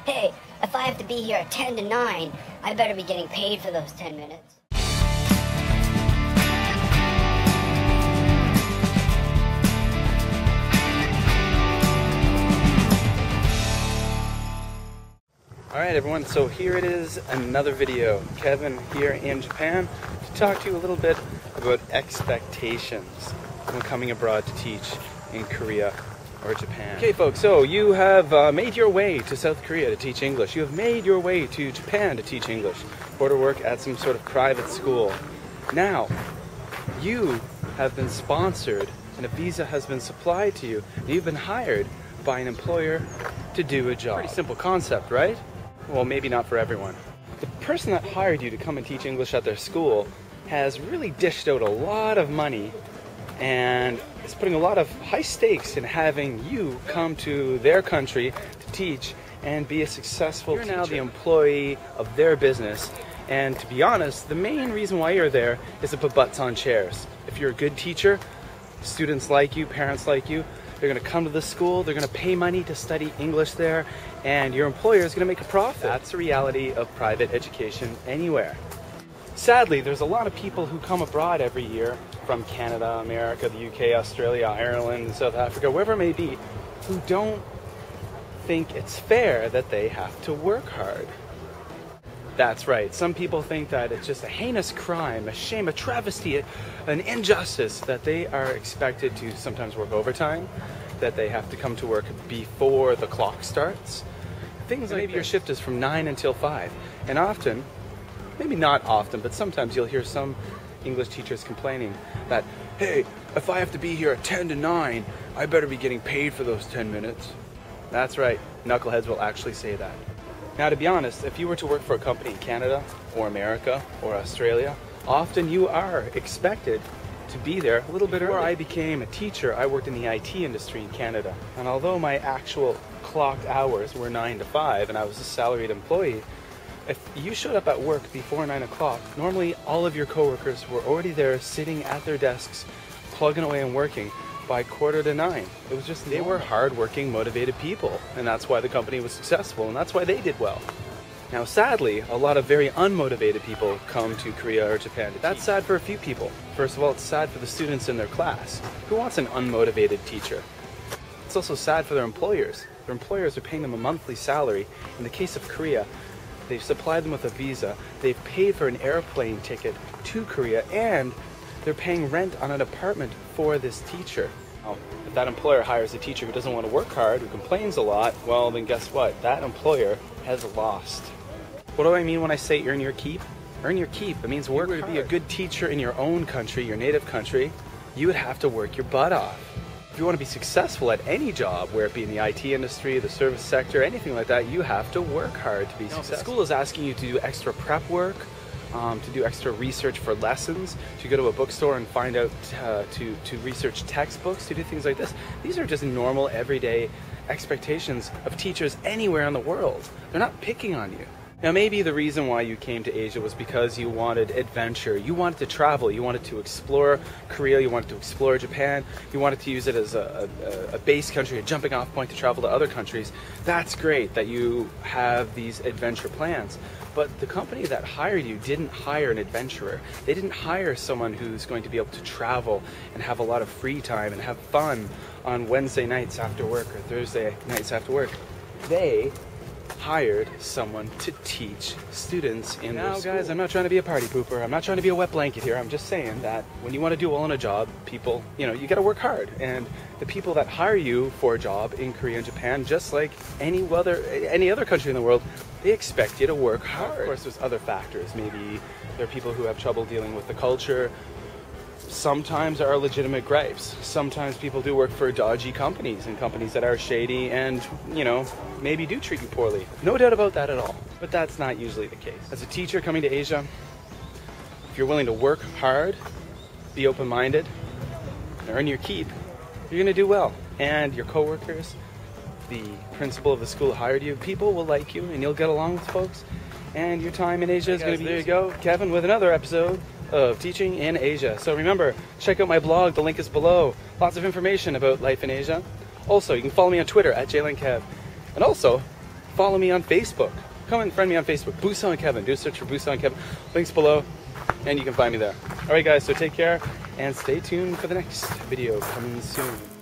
hey, if I have to be here at 10 to 9, I better be getting paid for those 10 minutes. Alright everyone, so here it is, another video. Kevin here in Japan to talk to you a little bit about expectations when coming abroad to teach in Korea or Japan. Okay folks, so you have made your way to South Korea to teach English. You have made your way to Japan to teach English or to work at some sort of private school. Now, you have been sponsored and a visa has been supplied to you and you've been hired by an employer to do a job. Pretty simple concept, right? Well, maybe not for everyone. The person that hired you to come and teach English at their school has really dished out a lot of money and is putting a lot of high stakes in having you come to their country to teach and be a successful teacher. You're now the employee of their business, and to be honest, the main reason why you're there is to put butts on chairs. If you're a good teacher, students like you, parents like you, they're going to come to the school, they're going to pay money to study English there, and your employer is going to make a profit. That's the reality of private education anywhere. Sadly, there's a lot of people who come abroad every year from Canada, America, the UK, Australia, Ireland, South Africa, wherever it may be, who don't think it's fair that they have to work hard. That's right. Some people think that it's just a heinous crime, a shame, a travesty, an injustice that they are expected to sometimes work overtime, that they have to come to work before the clock starts. Things like maybe your shift is from 9 until 5. And often, maybe not often, but sometimes you'll hear some English teachers complaining that, hey, if I have to be here at 10 to 9, I better be getting paid for those 10 minutes. That's right. Knuckleheads will actually say that. Now, to be honest, if you were to work for a company in Canada or America or Australia, often you are expected to be there a little bit early. Before I became a teacher, I worked in the IT industry in Canada. And although my actual clocked hours were 9 to 5 and I was a salaried employee, if you showed up at work before 9 o'clock, normally all of your coworkers were already there sitting at their desks, plugging away and working by 8:45. It was just, they were hardworking, motivated people, and that's why the company was successful, and that's why they did well. Now, sadly, a lot of very unmotivated people come to Korea or Japan. That's sad for a few people. First of all, it's sad for the students in their class. Who wants an unmotivated teacher? It's also sad for their employers. Their employers are paying them a monthly salary. In the case of Korea, they've supplied them with a visa, they've paid for an airplane ticket to Korea, and they're paying rent on an apartment for this teacher. Now, if that employer hires a teacher who doesn't want to work hard, who complains a lot, well then guess what? That employer has lost. What do I mean when I say earn your keep? Earn your keep. It means work hard. To be a good teacher in your own country, your native country, you would have to work your butt off. If you want to be successful at any job, where it be in the IT industry, the service sector, anything like that, you have to work hard to be successful. If the school is asking you to do extra prep work, to do extra research for lessons, to go to a bookstore and find out, to research textbooks, to do things like this. These are just normal, everyday expectations of teachers anywhere in the world. They're not picking on you. Now, maybe the reason why you came to Asia was because you wanted adventure. You wanted to travel. You wanted to explore Korea. You wanted to explore Japan. You wanted to use it as a base country, a jumping off point to travel to other countries. That's great that you have these adventure plans. But the company that hired you didn't hire an adventurer. They didn't hire someone who's going to be able to travel and have a lot of free time and have fun on Wednesday nights after work or Thursday nights after work. They hired someone to teach students in their school. Now guys, I'm not trying to be a party pooper. I'm not trying to be a wet blanket here. I'm just saying that when you want to do well in a job, people, you got to work hard. And the people that hire you for a job in Korea and Japan, just like any other country in the world, they expect you to work hard. Of course, there's other factors. Maybe there are people who have trouble dealing with the culture. Sometimes there are legitimate gripes. Sometimes people do work for dodgy companies and companies that are shady and, maybe do treat you poorly. No doubt about that at all. But that's not usually the case. As a teacher coming to Asia, if you're willing to work hard, be open-minded, earn your keep, you're going to do well. And your coworkers, the principal of the school hired you, people will like you and you'll get along with folks. And your time in Asia is going to be... There you go, Kevin, with another episode of Teaching in Asia. So remember, check out my blog, the link is below. Lots of information about life in Asia. Also, you can follow me on Twitter at BusanKevin. And also, follow me on Facebook. Come and friend me on Facebook, BusanKevin. Do a search for BusanKevin. Links below, and you can find me there. All right, guys, so take care, and stay tuned for the next video coming soon.